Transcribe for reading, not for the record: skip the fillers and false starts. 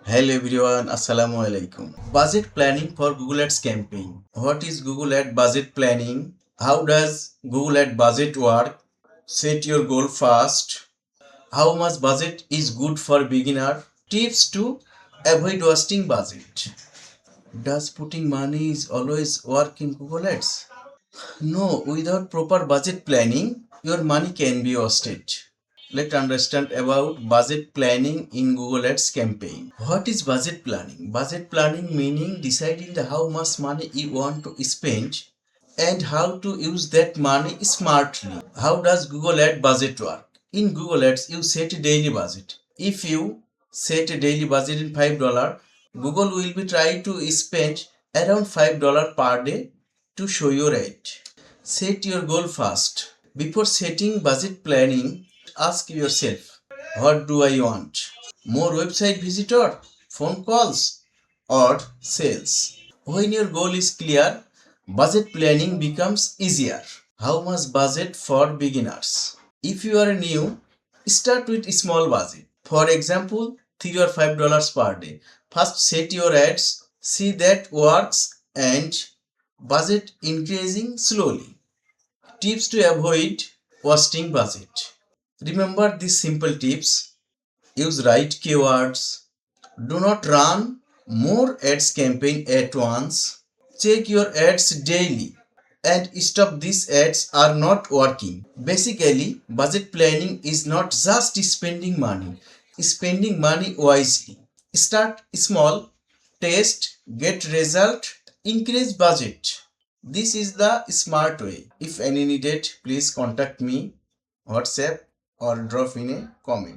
Hello everyone, Assalamu alaikum. Budget planning for Google Ads campaign. What is Google Ad budget planning? How does Google Ad budget work? Set your goal first. How much budget is good for beginner? Tips to avoid wasting budget. Does putting money is always work in Google Ads? No, without proper budget planning, your money can be wasted. Let's understand about budget planning in Google Ads campaign. What is budget planning? Budget planning meaning deciding how much money you want to spend and how to use that money smartly. How does Google Ad budget work? In Google Ads, you set a daily budget. If you set a daily budget in $5, Google will be trying to spend around $5 per day to show your ad. Set your goal first. Before setting budget planning, ask yourself, what do I want? More website visitor, phone calls, or sales? When your goal is clear, budget planning becomes easier. How much budget for beginners? If you are new, start with a small budget. For example, $3 or $5 per day. First set your ads, see that works and budget increasing slowly. Tips to avoid wasting budget. Remember these simple tips. Use right keywords. Do not run more ads campaign at once. Check your ads daily and stop these ads are not working. Basically, budget planning is not just spending money wisely. Start small, test, get result, increase budget. This is the smart way. If any needed, please contact me, WhatsApp or drop in a comment.